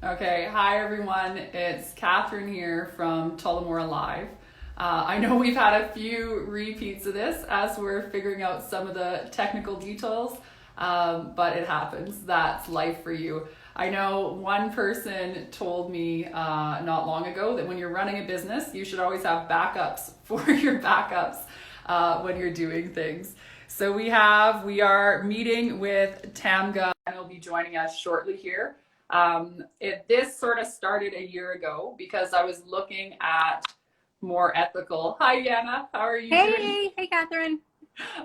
Okay, hi everyone. It's Catherine here from Tullamore Live. I know we've had a few repeats of this as we're figuring out some of the technical details, but it happens. That's life for you. I know one person told me not long ago that when you're running a business, you should always have backups for your backups when you're doing things. So we are meeting with TAMGA, and they'll be joining us shortly here. This sort of started a year ago because I was looking at more ethical. Hi, Yana. How are you doing? Hey, Catherine.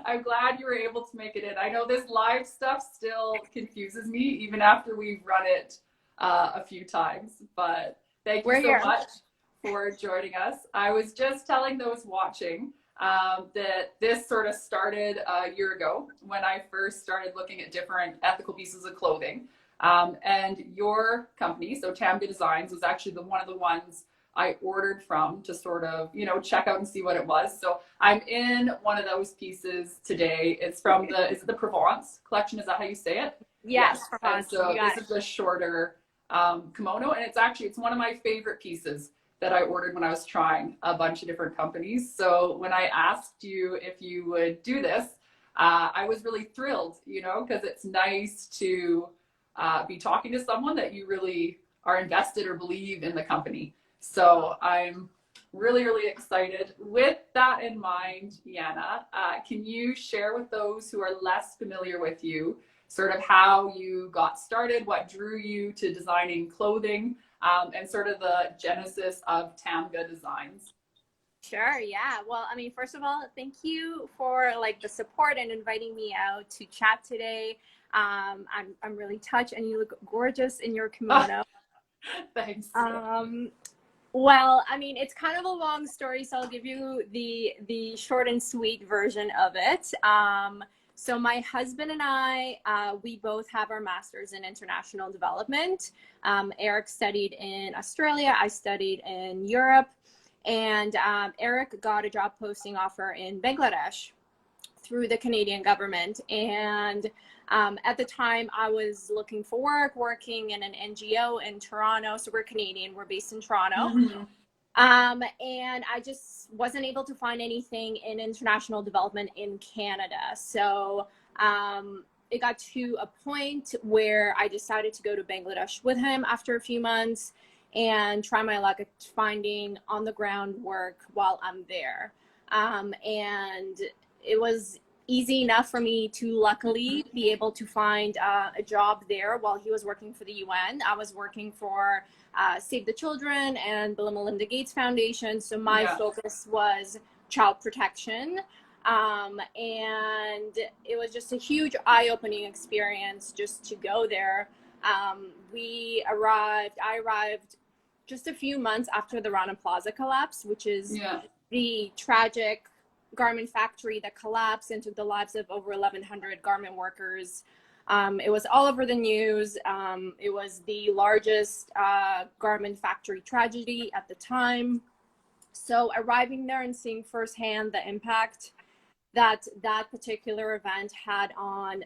I'm glad you were able to make it in. I know this live stuff still confuses me, even after we've run it a few times. But thank you We're so here. much for joining us. I was just telling those watching that this sort of started a year ago when I first started looking at different ethical pieces of clothing. And your company, so TAMGA Designs, was actually one of the ones I ordered from to sort of, check out and see what it was. So I'm in one of those pieces today. It's from is it the Provence collection? Is that how you say it? Yes, Yes. for And once. You so got this it. is a shorter kimono, and it's one of my favorite pieces that I ordered when I was trying a bunch of different companies. So when I asked you if you would do this, I was really thrilled, because it's nice to be talking to someone that you really are invested or believe in the company. So I'm really, really excited. With that in mind, Yana, can you share with those who are less familiar with you sort of how you got started, what drew you to designing clothing, and sort of the genesis of TAMGA Designs? Sure, yeah. Well, I mean, first of all, thank you for like the support and inviting me out to chat today. I'm really touched, and you look gorgeous in your Oh, kimono. thanks. Um, well, I mean, it's kind of a long story, so I'll give you the short and sweet version of it. So my husband and I, we both have our masters in international development. Eric studied in Australia. I studied in Europe, and Eric got a job posting offer in Bangladesh through the Canadian government. And at the time, I was looking for work, working in an NGO in Toronto. So we're Canadian, we're based in Toronto. Mm-hmm. And I just wasn't able to find anything in international development in Canada. So it got to a point where I decided to go to Bangladesh with him after a few months and try my luck at finding on the ground work while I'm there. And it was easy enough for me to luckily be able to find a job there while he was working for the UN. I was working for Save the Children and Bill and Melinda Gates Foundation. So my Yeah. focus was child protection. And it was just a huge eye-opening experience just to go there. I arrived just a few months after the Rana Plaza collapse, which is Yeah. the tragic garment factory that collapsed and took the lives of over 1,100 garment workers. It was all over the news. It was the largest garment factory tragedy at the time. So arriving there and seeing firsthand the impact that that particular event had on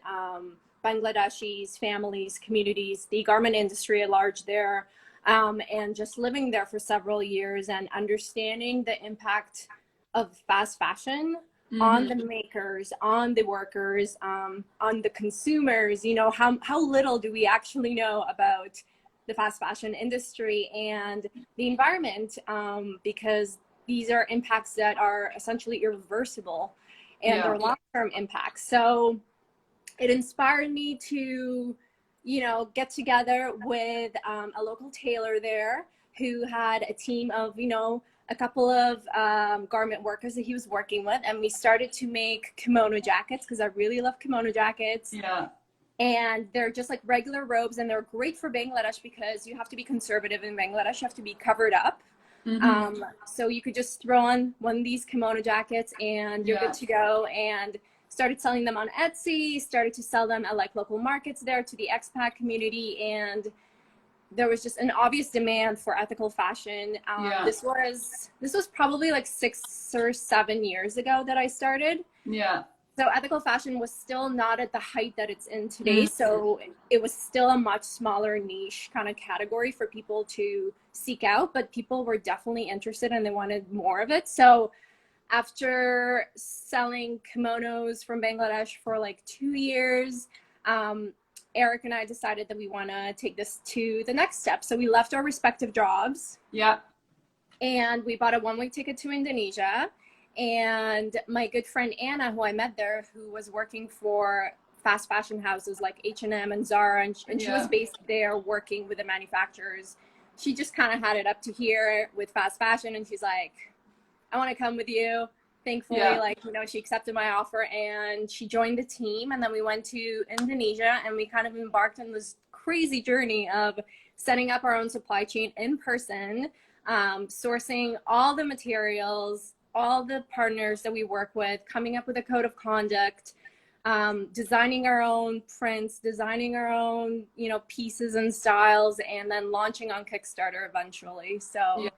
Bangladeshis, families, communities, the garment industry at large there, and just living there for several years and understanding the impact of fast fashion on Mm-hmm. the makers, on the workers, on the consumers. How little do we actually know about the fast fashion industry and the environment, because these are impacts that are essentially irreversible and Yeah. their long-term impacts. So it inspired me to, get together with a local tailor there who had a team of, a couple of garment workers that he was working with. And we started to make kimono jackets because I really love kimono jackets. Yeah. And they're just like regular robes, and they're great for Bangladesh because you have to be conservative in Bangladesh. You have to be covered up. Mm-hmm. So you could just throw on one of these kimono jackets and you're good Yeah. to go. And started selling them on Etsy, started to sell them at like local markets there to the expat community. And there was just an obvious demand for ethical fashion. Yeah. This was probably like 6 or 7 years ago that I started. Yeah. So ethical fashion was still not at the height that it's in today. Mm. So it was still a much smaller niche kind of category for people to seek out, but people were definitely interested and they wanted more of it. So after selling kimonos from Bangladesh for like 2 years, Eric and I decided that we want to take this to the next step. So we left our respective jobs. Yeah. And we bought a one-way ticket to Indonesia. And my good friend Anna, who I met there, who was working for fast fashion houses like H&M and Zara, and she was based there working with the manufacturers. She just kind of had it up to here with fast fashion, and she's like, I want to come with you. Thankfully, like, you know, she accepted my offer and she joined the team. And then we went to Indonesia and we kind of embarked on this crazy journey of setting up our own supply chain in person, sourcing all the materials, all the partners that we work with, coming up with a code of conduct, designing our own prints, designing our own, you know, pieces and styles, and then launching on Kickstarter eventually. So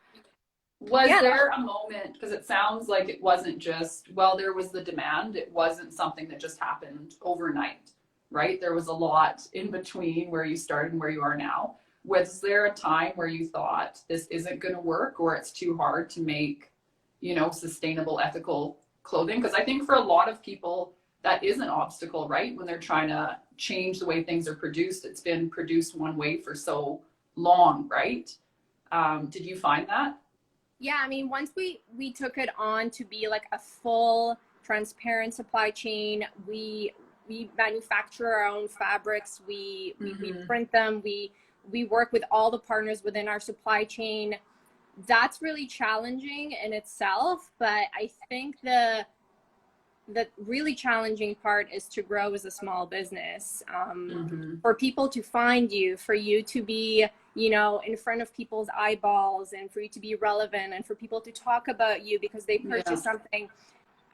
was there a moment, because it sounds like it wasn't just, well, there was the demand, it wasn't something that just happened overnight, right? There was a lot in between where you started and where you are now. Was there a time where you thought this isn't going to work, or it's too hard to make, you know, sustainable, ethical clothing? Because I think for a lot of people, that is an obstacle, right? When they're trying to change the way things are produced, it's been produced one way for so long, right? Did you find that? Yeah, I mean, once we took it on to be like a full transparent supply chain, we manufacture our own fabrics, we print them, we work with all the partners within our supply chain. That's really challenging in itself, but I think the really challenging part is to grow as a small business, for people to find you, for you to be, you know, in front of people's eyeballs, and for you to be relevant, and for people to talk about you because they purchased something.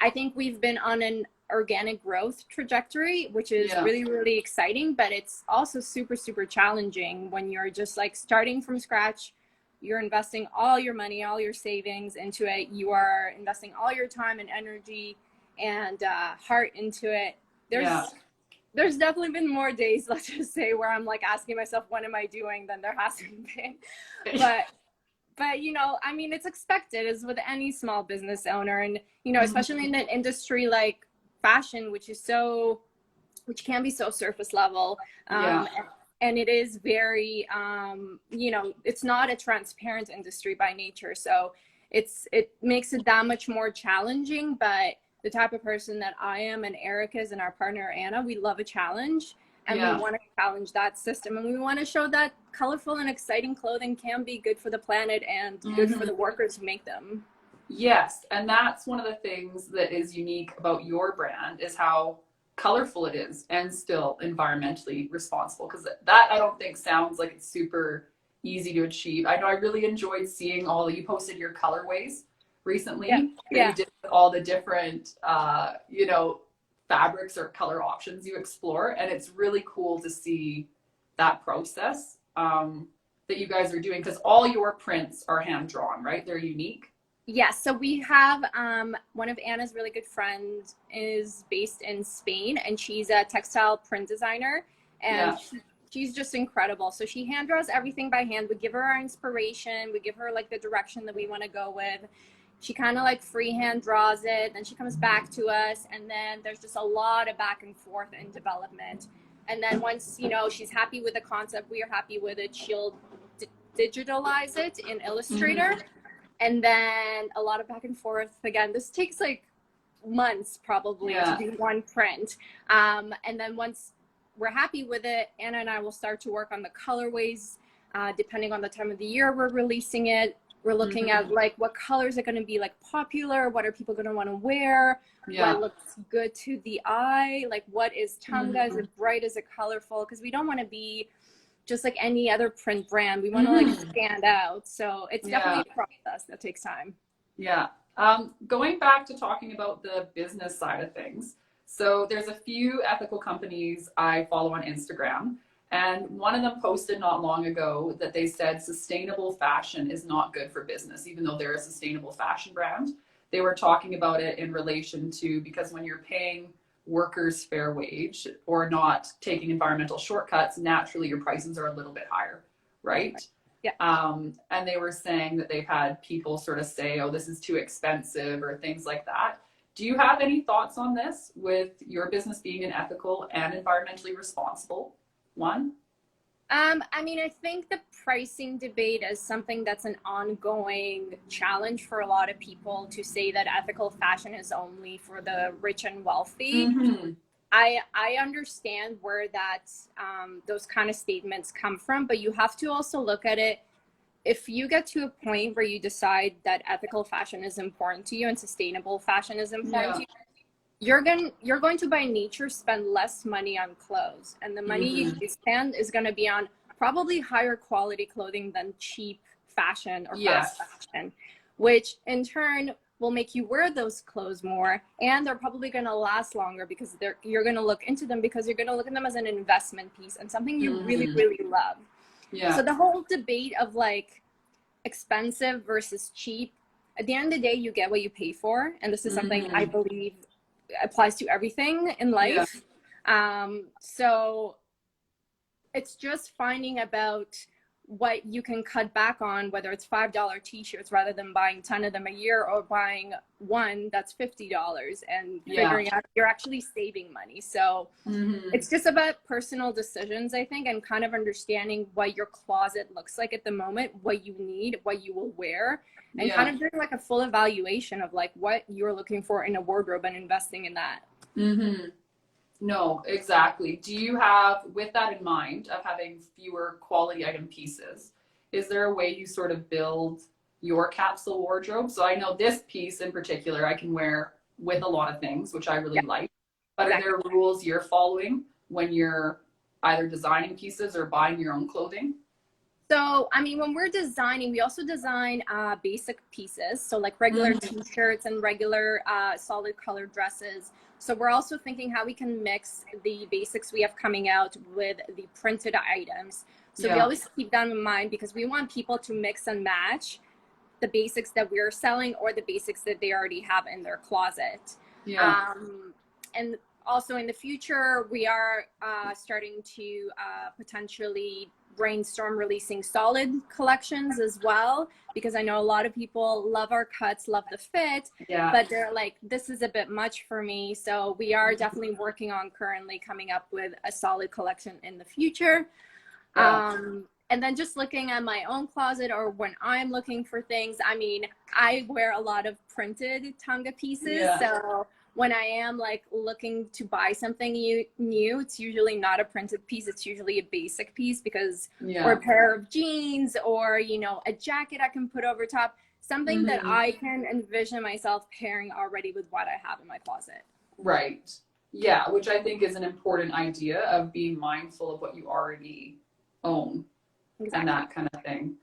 I think we've been on an organic growth trajectory, which is really, really exciting, but it's also super, super challenging when you're just like starting from scratch. You're investing all your money, all your savings into it. You are investing all your time and energy and heart into it. There's definitely been more days, let's just say, where I'm like asking myself, what am I doing, than there hasn't been. But you know, I mean, it's expected, as with any small business owner, and you know, especially in an industry like fashion, which can be so surface level, and it is very, you know, it's not a transparent industry by nature, so it makes it that much more challenging. But the type of person that I am and Eric is, and our partner Anna, we love a challenge, and we want to challenge that system, and we want to show that colorful and exciting clothing can be good for the planet and good for the workers who make them. Yes, and that's one of the things that is unique about your brand, is how colorful it is and still environmentally responsible, because that I don't think sounds like it's super easy to achieve. I know I really enjoyed seeing you posted your colorways recently. You did all the different you know, fabrics or color options you explore, and it's really cool to see that process that you guys are doing, because all your prints are hand drawn, right? They're unique. Yes, so we have one of Anna's really good friends is based in Spain, and she's a textile print designer, and she's just incredible. So she hand draws everything by hand. We give her our inspiration, we give her like the direction that we want to go with. She kind of like freehand draws it, then she comes back to us, and then there's just a lot of back and forth in development. And then once, you know, she's happy with the concept, we are happy with it, she'll digitalize it in Illustrator. And then a lot of back and forth. Again, this takes like months probably to do one print. And then once we're happy with it, Anna and I will start to work on the colorways, depending on the time of the year we're releasing it. We're looking at like what colors are going to be like popular, what are people going to want to wear, what looks good to the eye, like what is TAMGA, is it bright, is it colorful? Because we don't want to be just like any other print brand. We want to like stand out. So it's definitely a process that takes time. Yeah. Going back to talking about the business side of things. So there's a few ethical companies I follow on Instagram, and one of them posted not long ago that they said sustainable fashion is not good for business, even though they're a sustainable fashion brand. They were talking about it in relation to, because when you're paying workers fair wage or not taking environmental shortcuts, naturally your prices are a little bit higher, right? Yeah. And they were saying that they've had people sort of say, oh, this is too expensive or things like that. Do you have any thoughts on this with your business being an ethical and environmentally responsible one? I mean, I think the pricing debate is something that's an ongoing challenge for a lot of people to say that ethical fashion is only for the rich and wealthy. Mm-hmm. I understand where that those kind of statements come from, but you have to also look at it. If you get to a point where you decide that ethical fashion is important to you and sustainable fashion is important to you, you're going to by nature spend less money on clothes, and the money you spend is going to be on probably higher quality clothing than cheap fashion or fast fashion, which in turn will make you wear those clothes more, and they're probably going to last longer because you're going to look into them, because you're going to look at them as an investment piece and something you really love. So the whole debate of like expensive versus cheap, at the end of the day you get what you pay for, and this is something I believe applies to everything in life. So it's just finding about what you can cut back on, whether it's $5 t-shirts rather than buying 10 of them a year, or buying one that's $50 and figuring out you're actually saving money. So it's just about personal decisions, I think, and kind of understanding what your closet looks like at the moment, what you need, what you will wear, and kind of doing like a full evaluation of like what you're looking for in a wardrobe and investing in that. No, exactly. Do you have, with that in mind of having fewer quality item pieces, is there a way you sort of build your capsule wardrobe? So I know this piece in particular I can wear with a lot of things, which I really like. But are there rules you're following when you're either designing pieces or buying your own clothing? So, I mean, when we're designing, we also design basic pieces. So like regular t-shirts and regular solid color dresses. So we're also thinking how we can mix the basics we have coming out with the printed items. So we always keep that in mind, because we want people to mix and match the basics that we're selling or the basics that they already have in their closet. And also in the future, we are starting to potentially brainstorm releasing solid collections as well, because I know a lot of people love our cuts, love the fit, but they're like, this is a bit much for me. So we are definitely working on currently coming up with a solid collection in the future. And then just looking at my own closet, or when I'm looking for things, I mean, I wear a lot of printed TAMGA pieces. So when I am like looking to buy something new, it's usually not a printed piece. It's usually a basic piece, because, or a pair of jeans, or, you know, a jacket I can put over top, something that I can envision myself pairing already with what I have in my closet. Right. Yeah, which I think is an important idea of being mindful of what you already own and that kind of thing.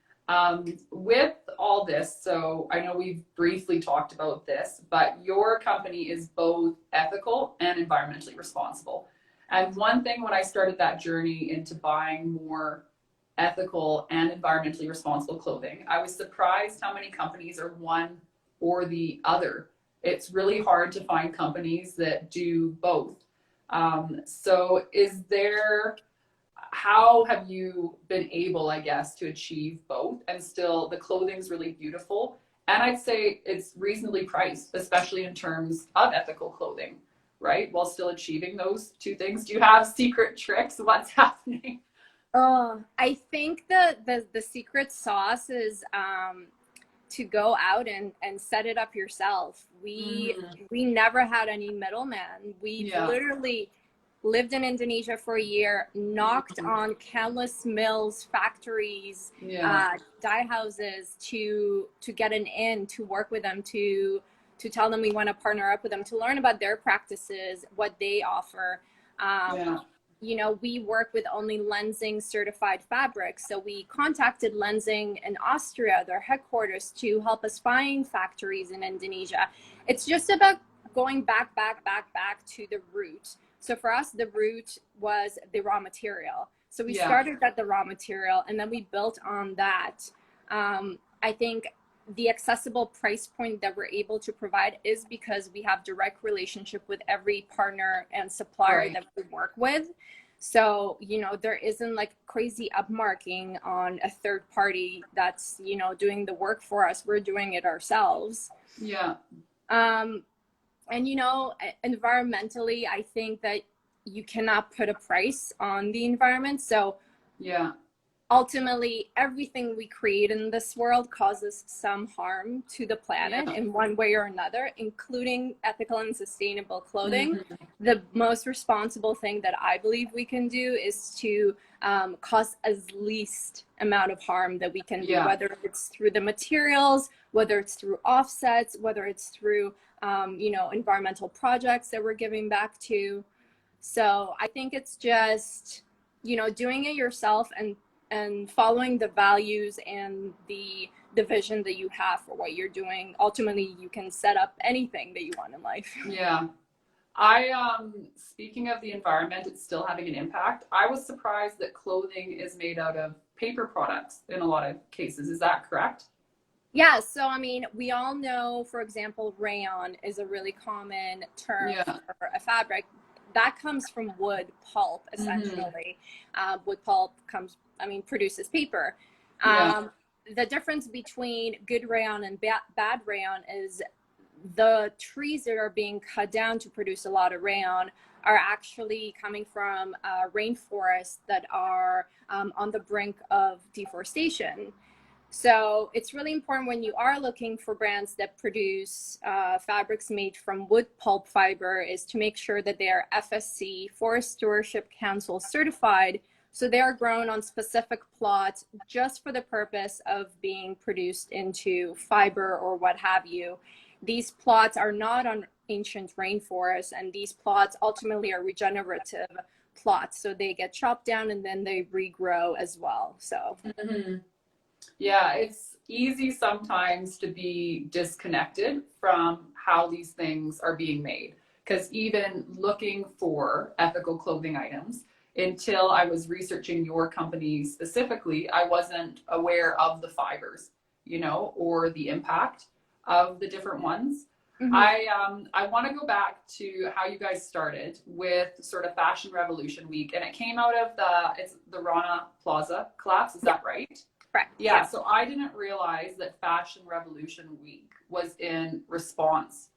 With all this, so I know we've briefly talked about this, but your company is both ethical and environmentally responsible. And one thing when I started that journey into buying more ethical and environmentally responsible clothing, I was surprised how many companies are one or the other. It's really hard to find companies that do both. So is there, how have you been able, I guess, to achieve both, and still the clothing's really beautiful, and I'd say it's reasonably priced, especially in terms of ethical clothing, right? While still achieving those two things. Do you have secret tricks? What's happening? Oh, I think the secret sauce is to go out and set it up yourself. We never had any middleman. We literally lived in Indonesia for a year, knocked on countless mills, factories, dye houses to get an in, to work with them, to tell them we want to partner up with them, to learn about their practices, what they offer. You know, we work with only Lensing certified fabrics. So we contacted Lensing in Austria, their headquarters, to help us find factories in Indonesia. It's just about going back to the root. So for us, the root was the raw material. So we started at the raw material, and then we built on that. I think the accessible price point that we're able to provide is because we have direct relationship with every partner and supplier that we work with. So, you know, there isn't like crazy upmarking on a third party that's, you know, doing the work for us. We're doing it ourselves. Yeah. And, you know, environmentally, I think that you cannot put a price on the environment. So yeah, ultimately, everything we create in this world causes some harm to the planet in one way or another, including ethical and sustainable clothing. The most responsible thing that I believe we can do is to cause as least amount of harm that we can do, whether it's through the materials, whether it's through offsets, whether it's through, you know, environmental projects that we're giving back to. So I think it's just, you know, doing it yourself and following the values and the vision that you have for what you're doing. Ultimately, you can set up anything that you want in life. Yeah. Speaking of the environment, it's still having an impact. I was surprised that clothing is made out of paper products in a lot of cases. Is that correct? Yeah. So, I mean, we all know, for example, rayon is a really common term for a fabric. That comes from wood pulp, essentially. Wood pulp produces paper. The difference between good rayon and bad rayon is the trees that are being cut down to produce a lot of rayon are actually coming from rainforests that are on the brink of deforestation. So it's really important when you are looking for brands that produce fabrics made from wood pulp fiber is to make sure that they are FSC, Forest Stewardship Council certified. So they are grown on specific plots just for the purpose of being produced into fiber or what have you. These plots are not on ancient rainforests, and these plots ultimately are regenerative plots. So they get chopped down and then they regrow as well. So. Yeah, it's easy sometimes to be disconnected from how these things are being made. Because even looking for ethical clothing items, until I was researching your company specifically, I wasn't aware of the fibers, you know, or the impact of the different ones. I want to go back to how you guys started with sort of Fashion Revolution Week, and it came out of the Rana Plaza collapse. Is that right? Correct. Yeah. So I didn't realize that Fashion Revolution Week was in response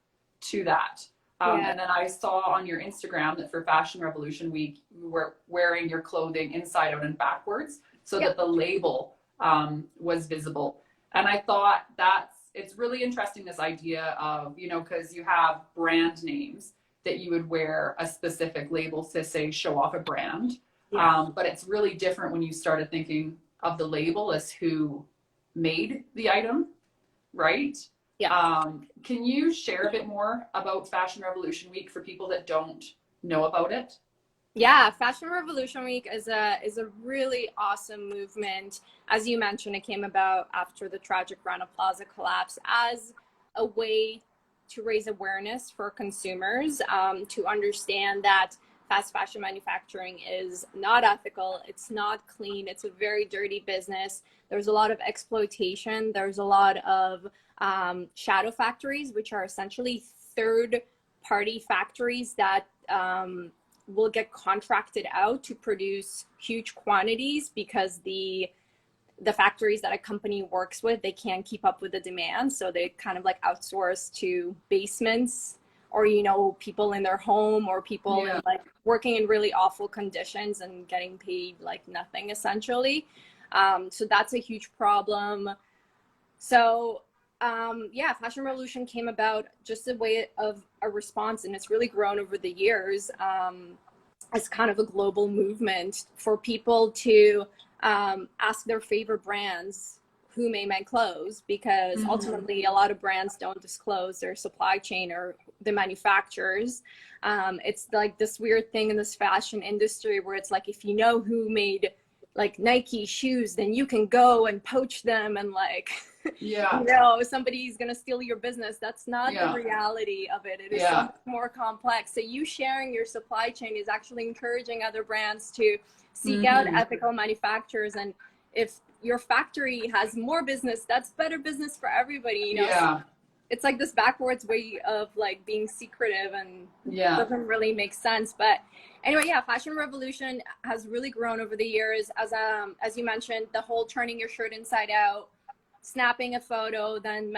to that. And then I saw on your Instagram that for Fashion Revolution Week, you were wearing your clothing inside out and backwards so that the label was visible. And I thought it's really interesting, this idea of, you know, because you have brand names that you would wear a specific label to say, show off a brand. But it's really different when you started thinking of the label as who made the item, right? Can you share a bit more about Fashion Revolution Week for people that don't know about it? Yeah, Fashion Revolution Week is a really awesome movement. As you mentioned, it came about after the tragic Rana Plaza collapse as a way to raise awareness for consumers, to understand that fast fashion manufacturing is not ethical, it's not clean, it's a very dirty business. There's a lot of exploitation, there's a lot of shadow factories, which are essentially third-party factories that will get contracted out to produce huge quantities because the factories that a company works with, they can't keep up with the demand. So they kind of like outsource to basements or, you know, people in their home or people in like working in really awful conditions and getting paid like nothing essentially. So that's a huge problem. So Fashion Revolution came about just a way of a response, and it's really grown over the years as kind of a global movement for people to ask their favorite brands who made my clothes, because ultimately a lot of brands don't disclose their supply chain or the manufacturers. It's like this weird thing in this fashion industry where it's like, if you know who made like Nike shoes, then you can go and poach them and like, you know, somebody's going to steal your business. That's not the reality of it. It is so much more complex. So you sharing your supply chain is actually encouraging other brands to seek out ethical manufacturers. And if your factory has more business, that's better business for everybody, you know? Yeah. It's like this backwards way of like being secretive, and Yeah. doesn't really make sense. But anyway, yeah, fashion revolution has really grown over the years. As you mentioned, the whole turning your shirt inside out, snapping a photo, then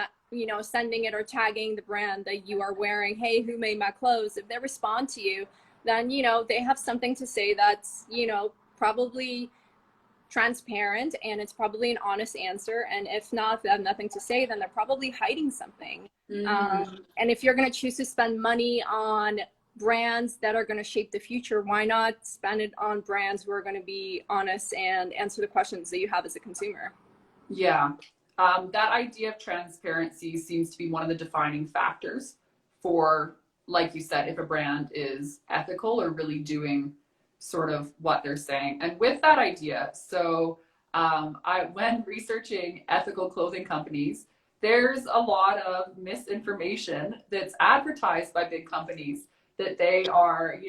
sending it or tagging the brand that you are wearing. Hey, who made my clothes? If they respond to you, then they have something to say that's probably transparent, and it's probably an honest answer. And if not, if they have nothing to say, then they're probably hiding something. And if you're going to choose to spend money on brands that are going to shape the future, why not spend it on brands who are going to be honest and answer the questions that you have as a consumer? Yeah. That idea of transparency seems to be one of the defining factors for, like you said, if a brand is ethical or really doing sort of what they're saying. And with that idea, so when researching ethical clothing companies, there's a lot of misinformation that's advertised by big companies that they are,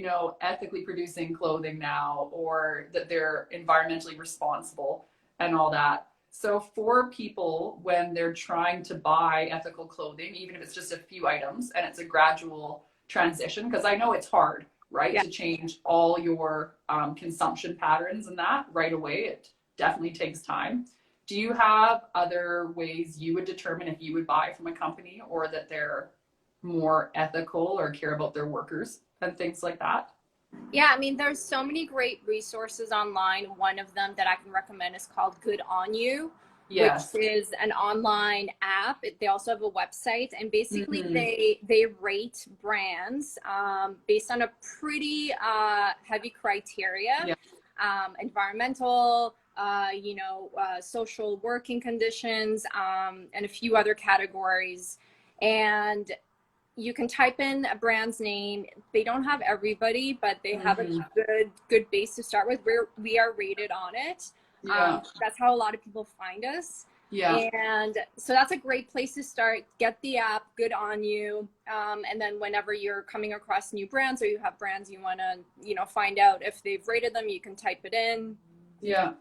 ethically producing clothing now, or that they're environmentally responsible and all that. So for people, when they're trying to buy ethical clothing, even if it's just a few items and it's a gradual transition, because I know it's hard, right, Yeah. to change all your consumption patterns and that right away. It definitely takes time. Do you have other ways you would determine if you would buy from a company, or that they're more ethical or care about their workers and things like that? Yeah, I mean, there's so many great resources online. One of them that I can recommend is called Good On You, Yes. which is an online app. They also have a website, and basically Mm-hmm. they rate brands based on a pretty heavy criteria, Yeah. environmental, social working conditions, and a few other categories. And you can type in a brand's name. They don't have everybody, but they have a good base to start with. We are rated on it. Yeah. That's how a lot of people find us. Yeah. And so that's a great place to start. Get the app, Good On You. And then whenever you're coming across new brands, or you have brands you want to, find out if they've rated them, you can type it in. Yeah.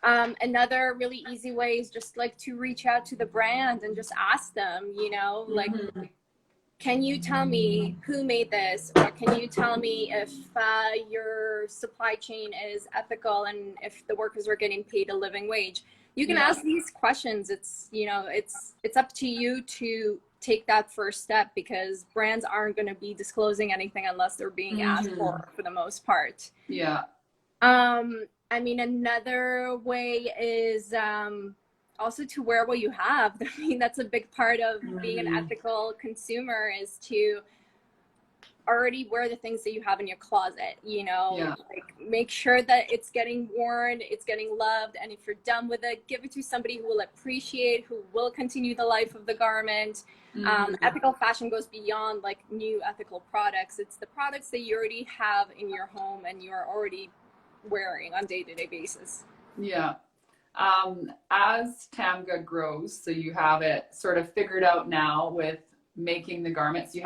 Another really easy way is just like to reach out to the brand and just ask them, like, can you tell me who made this? Or can you tell me if your supply chain is ethical and if the workers are getting paid a living wage? You can ask these questions. It's, it's up to you to take that first step, because brands aren't going to be disclosing anything unless they're being asked for the most part. Yeah. I mean, another way is also to wear what you have. I mean, that's a big part of being an ethical consumer, is to already wear the things that you have in your closet, like make sure that it's getting worn, it's getting loved. And if you're done with it, give it to somebody who will appreciate, who will continue the life of the garment. Ethical fashion goes beyond like new ethical products. It's the products that you already have in your home and you're already wearing on day-to-day basis. Yeah. As TAMGA grows, so you have it sort of figured out now with making the garments.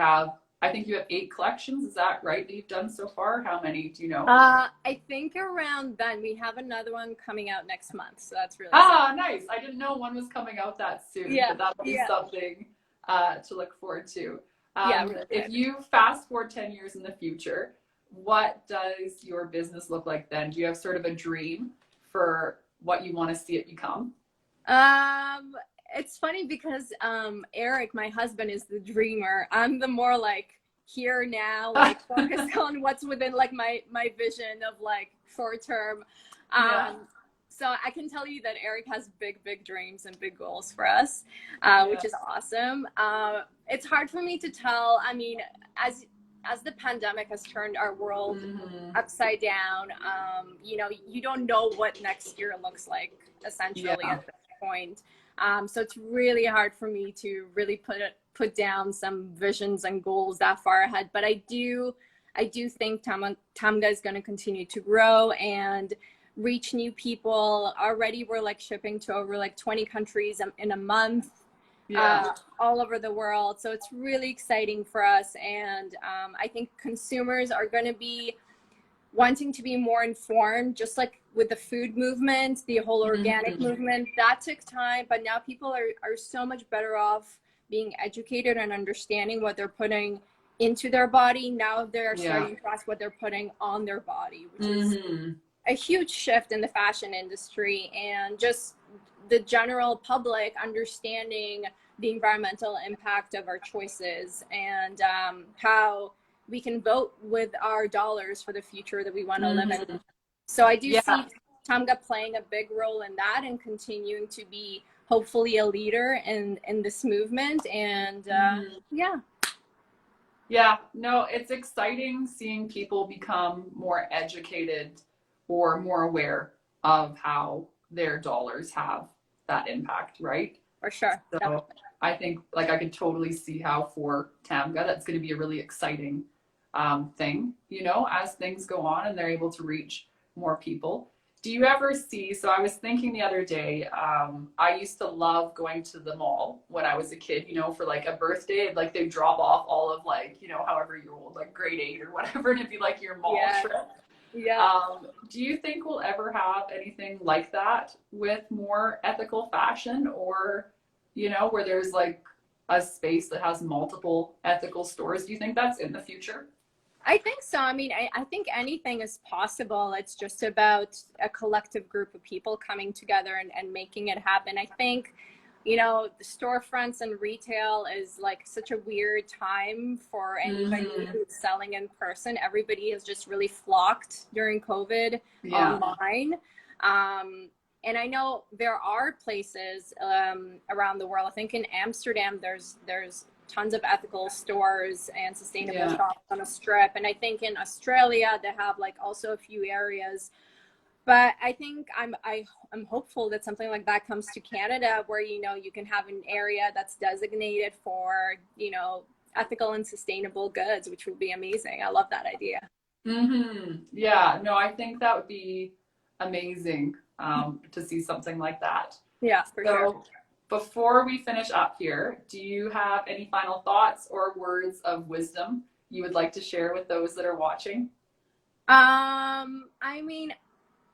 I think you have 8 collections. Is that right, that you've done so far? How many do you know? I think around then. We have another one coming out next month, so that's really exciting. Nice. I didn't know one was coming out that soon, but that'll be something to look forward to. Really if you fast forward 10 years in the future, what does your business look like then? Do you have sort of a dream for what you want to see it become? It's funny because Eric, my husband, is the dreamer. I'm the more like here now, like focused on what's within like my vision of like short term. So I can tell you that Eric has big dreams and big goals for us, which is awesome. It's hard for me to tell. I mean, as the pandemic has turned our world upside down, you don't know what next year looks like, essentially, at this point. So it's really hard for me to really put down some visions and goals that far ahead. But I do think TAMGA is going to continue to grow and reach new people. Already we're like shipping to over like 20 countries in a month. All over the world. So it's really exciting for us. And I think consumers are going to be wanting to be more informed, just like with the food movement, the whole organic movement, that took time. But now people are so much better off being educated and understanding what they're putting into their body. Now they're starting to ask what they're putting on their body, which is a huge shift in the fashion industry, and just the general public understanding the environmental impact of our choices, and how we can vote with our dollars for the future that we want to live in. So I do see TAMGA playing a big role in that, and continuing to be hopefully a leader in this movement. And Yeah, no, it's exciting seeing people become more educated or more aware of how their dollars have that impact, right? For sure. So Definitely. I think like I could totally see how for TAMGA that's going to be a really exciting thing, you know, as things go on and they're able to reach more people. Do you ever see, so I was thinking the other day, I used to love going to the mall when I was a kid, you know, for like a birthday, like they drop off all of like, you know, however you're old, like grade 8 or whatever, and it'd be like your mall trip. Do you think we'll ever have anything like that with more ethical fashion, or, you know, where there's like a space that has multiple ethical stores? Do you think that's in the future? I think so. I mean, I think anything is possible. It's just about a collective group of people coming together and making it happen. I think, you know, the storefronts and retail is like such a weird time for anybody who's selling in person. Everybody has just really flocked during COVID online. And I know there are places around the world. I think in Amsterdam, there's tons of ethical stores and sustainable shops on a strip. And I think in Australia, they have like also a few areas. But I think I'm hopeful that something like that comes to Canada, where, you know, you can have an area that's designated for, you know, ethical and sustainable goods, which would be amazing. I love that idea. Yeah, no, I think that would be amazing to see something like that. Yeah, for sure. Before we finish up here, do you have any final thoughts or words of wisdom you would like to share with those that are watching? I mean,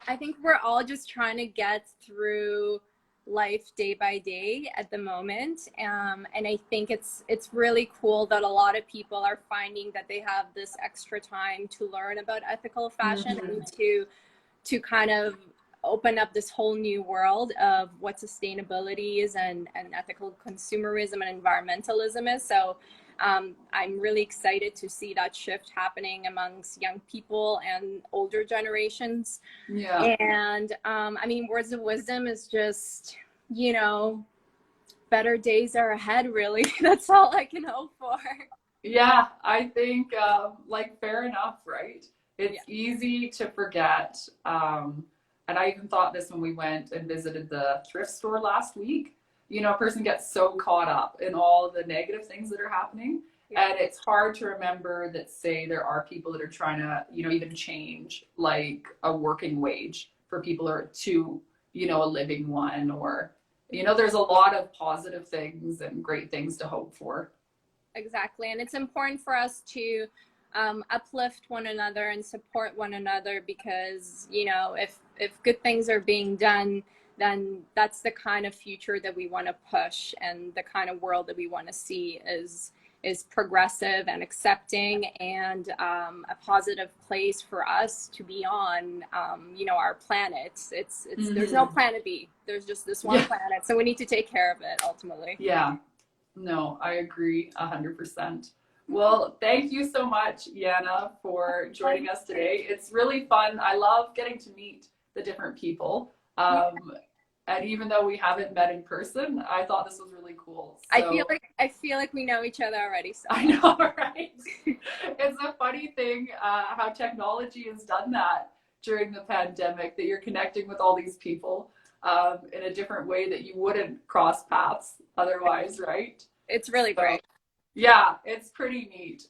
I think we're all just trying to get through life day by day at the moment. And I think it's really cool that a lot of people are finding that they have this extra time to learn about ethical fashion and to kind of open up this whole new world of what sustainability is and ethical consumerism and environmentalism is. So I'm really excited to see that shift happening amongst young people and older generations. And I mean, words of wisdom is just, you know, better days are ahead, really. That's all I can hope for. Yeah, I think like fair enough, right? It's easy to forget. And I even thought this when we went and visited the thrift store last week. You know, a person gets so caught up in all the negative things that are happening. And it's hard to remember that, say, there are people that are trying to, you know, even change like a working wage for people or to, you know, a living one, or, you know, there's a lot of positive things and great things to hope for. Exactly. And it's important for us to uplift one another and support one another, because, you know, if good things are being done, then that's the kind of future that we want to push, and the kind of world that we want to see is progressive and accepting, and a positive place for us to be on, you know, our planet. It's there's no planet B. There's just this one planet. So we need to take care of it ultimately. Yeah, no, I agree 100%. Well, thank you so much, Yana, for joining us today. It's really fun. I love getting to meet the different people. And even though we haven't met in person, I thought this was really cool. So, I feel like we know each other already. So. I know, right? It's a funny thing how technology has done that during the pandemic, that you're connecting with all these people in a different way that you wouldn't cross paths otherwise, right? It's really great. Yeah, it's pretty neat.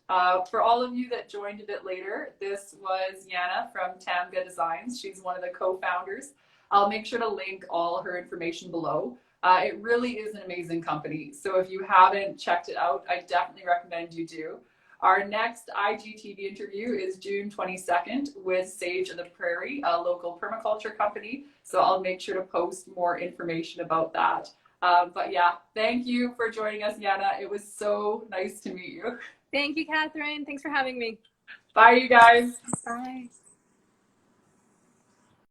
For all of you that joined a bit later, this was Yana from TAMGA Designs. She's one of the co-founders. I'll make sure to link all her information below. It really is an amazing company. So if you haven't checked it out, I definitely recommend you do. Our next IGTV interview is June 22nd with Sage of the Prairie, a local permaculture company. So I'll make sure to post more information about that. But yeah, thank you for joining us, Yana. It was so nice to meet you. Thank you, Catherine. Thanks for having me. Bye, you guys. Bye.